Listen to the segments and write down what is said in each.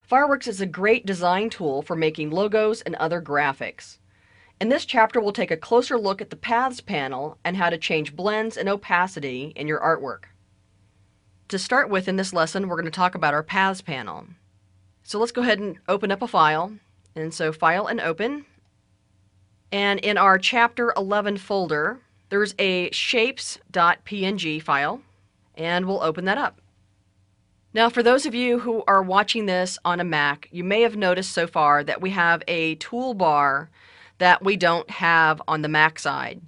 Fireworks is a great design tool for making logos and other graphics. In this chapter, we'll take a closer look at the Paths panel and how to change blends and opacity in your artwork. To start with in this lesson, we're going to talk about our Paths panel. So let's go ahead and open up a file. And so File and Open. And in our Chapter 11 folder, there's a shapes.png file, and we'll open that up. Now, for those of you who are watching this on a Mac, you may have noticed so far that we have a toolbar that we don't have on the Mac side.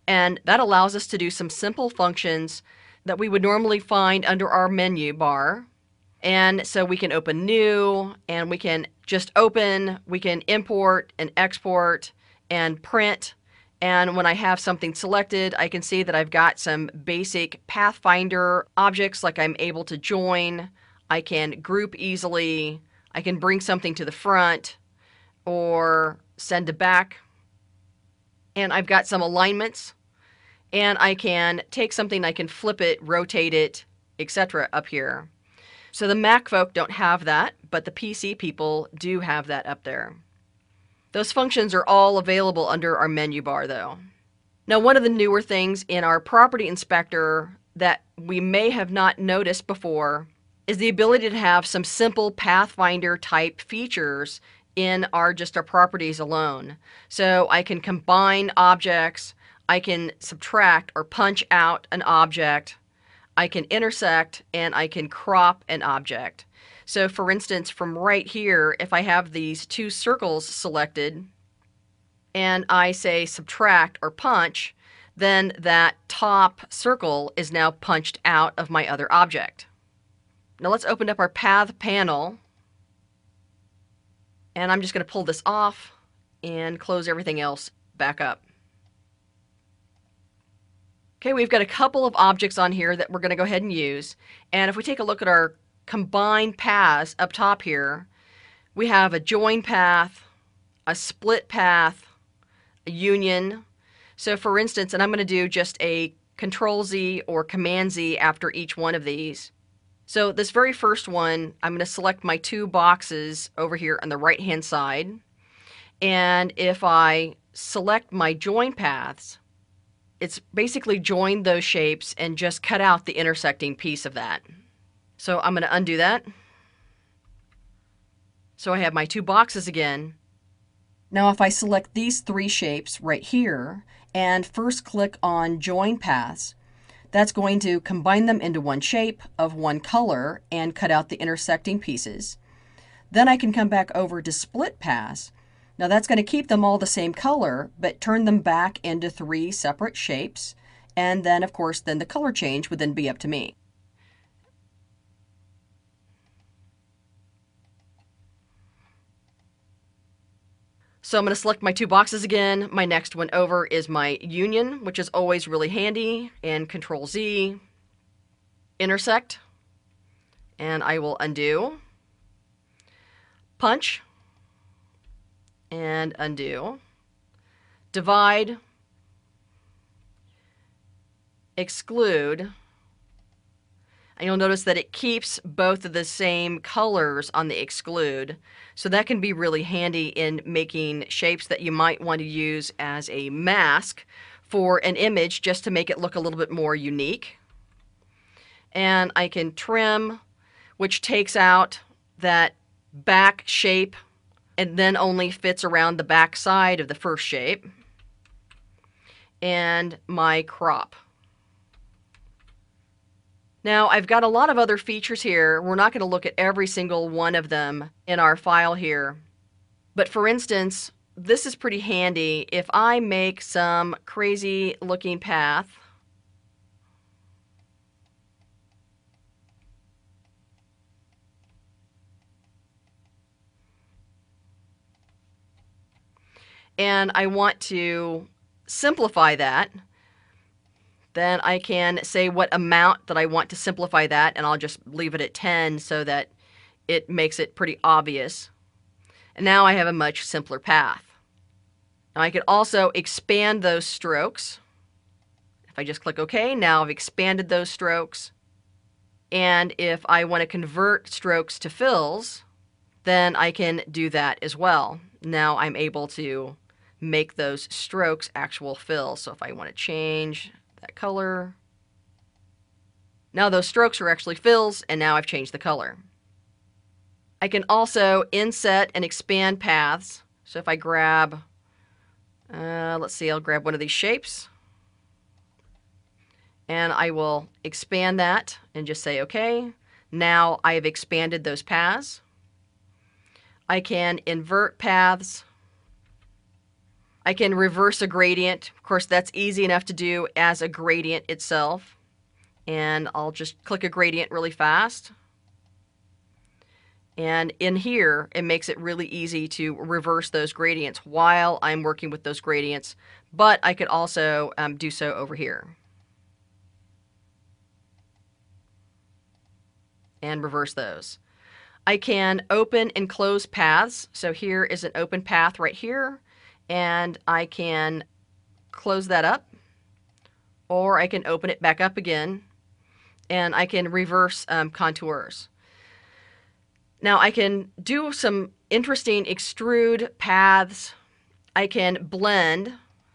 And that allows us to do some simple functions that we would normally find under our menu bar. And so we can open new, and we can just open, we can import and export and print. And when I have something selected, I can see that I've got some basic Pathfinder objects, like I'm able to join, I can group easily, I can bring something to the front or send it back. And I've got some alignments, and I can take something, I can flip it, rotate it, etc. up here. So the Mac folk don't have that, but the PC people do have that up there. Those functions are all available under our menu bar though. Now, one of the newer things in our property inspector that we may have not noticed before is the ability to have some simple Pathfinder type features in our properties alone. So I can combine objects, I can subtract or punch out an object, I can intersect, and I can crop an object. So for instance, from right here, if I have these two circles selected and I say subtract or punch, then that top circle is now punched out of my other object. Now let's open up our Path panel, and I'm just going to pull this off and close everything else back up. Okay, we've got a couple of objects on here that we're going to go ahead and use. And if we take a look at our combined paths up top here, we have a join path, a split path, a union. So for instance, and I'm going to do just a Control-Z or Command-Z after each one of these. So this very first one, I'm going to select my two boxes over here on the right-hand side. And if I select my join paths, it's basically joined those shapes and just cut out the intersecting piece of that. So I'm going to undo that. So I have my two boxes again. Now if I select these three shapes right here and first click on Join Paths, that's going to combine them into one shape of one color and cut out the intersecting pieces. Then I can come back over to Split Paths. Now that's going to keep them all the same color, but turn them back into three separate shapes. And then, of course, then the color change would then be up to me. So I'm going to select my two boxes again. My next one over is my union, which is always really handy, and Control-Z, intersect, and I will undo, punch, and undo, divide, exclude, and you'll notice that it keeps both of the same colors on the exclude, so that can be really handy in making shapes that you might want to use as a mask for an image just to make it look a little bit more unique. And I can trim, which takes out that back shape and then only fits around the back side of the first shape, and my crop. Now I've got a lot of other features here. We're not going to look at every single one of them in our file here. But for instance, this is pretty handy. If I make some crazy looking path, and I want to simplify that, then I can say what amount that I want to simplify that, and I'll just leave it at 10 so that it makes it pretty obvious. And now I have a much simpler path. Now I could also expand those strokes. If I just click OK, now I've expanded those strokes. And if I want to convert strokes to fills, then I can do that as well. Now I'm able to make those strokes actual fill. So if I want to change that color, now those strokes are actually fills, and now I've changed the color. I can also inset and expand paths. So if I grab, let's see, I'll grab one of these shapes, and I will expand that and just say OK. Now I have expanded those paths. I can invert paths. I can reverse a gradient. Of course, that's easy enough to do as a gradient itself. And I'll just click a gradient really fast. And in here, it makes it really easy to reverse those gradients while I'm working with those gradients. But I could also do so over here. And reverse those. I can open and close paths. So here is an open path right here, and I can close that up, or I can open it back up again, and I can reverse contours. Now I can do some interesting extrude paths. I can blend.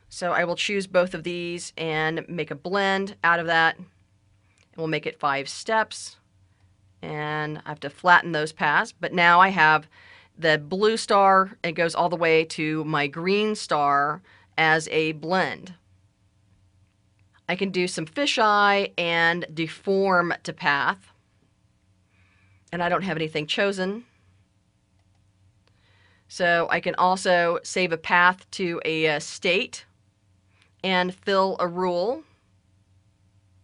So I will choose both of these and make a blend out of that. And we'll make it 5 steps. And I have to flatten those paths. But now I have the blue star. It goes all the way to my green star as a blend. I can do some fisheye and deform to path. And I don't have anything chosen. So I can also save a path to a state and fill a rule.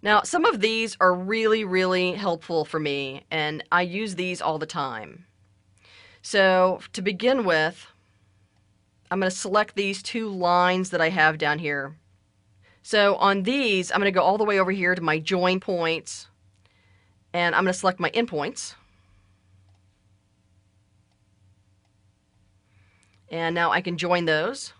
Now, some of these are really helpful for me, and I use these all the time. So to begin with, I'm going to select these 2 lines that I have down here. So on these, I'm going to go all the way over here to my join points, and I'm going to select my endpoints. And now I can join those,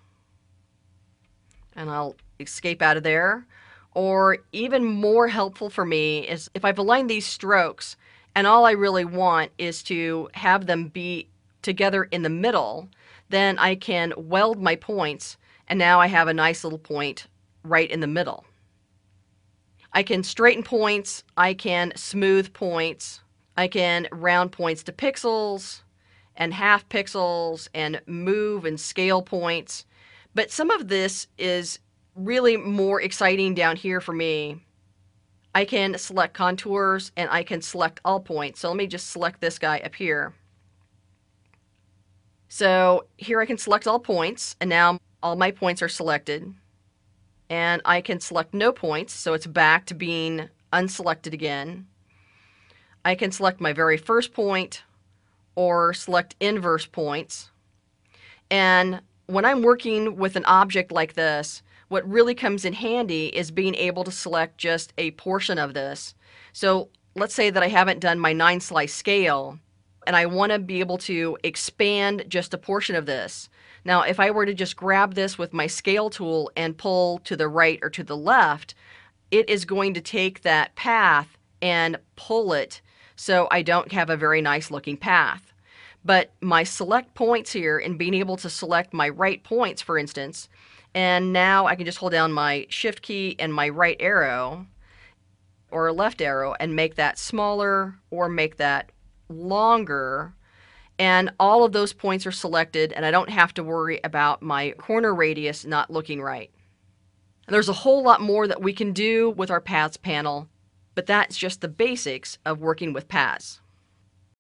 and I'll escape out of there. Or even more helpful for me is if I've aligned these strokes and all I really want is to have them be together in the middle, then I can weld my points, and now I have a nice little point right in the middle. I can straighten points, I can smooth points, I can round points to pixels and half pixels and move and scale points. But some of this is really more exciting down here for me. I can select contours and I can select all points. So let me just select this guy up here. So here I can select all points, and now all my points are selected. And I can select no points, so it's back to being unselected again. I can select my very first point or select inverse points. And when I'm working with an object like this, what really comes in handy is being able to select just a portion of this. So let's say that I haven't done my 9-slice scale, and I want to be able to expand just a portion of this. Now, if I were to just grab this with my scale tool and pull to the right or to the left, it is going to take that path and pull it so I don't have a very nice looking path. But my select points here, and being able to select my right points, for instance, and now I can just hold down my shift key and my right arrow or left arrow and make that smaller or make that longer. And all of those points are selected, and I don't have to worry about my corner radius not looking right. And there's a whole lot more that we can do with our paths panel, but that's just the basics of working with paths.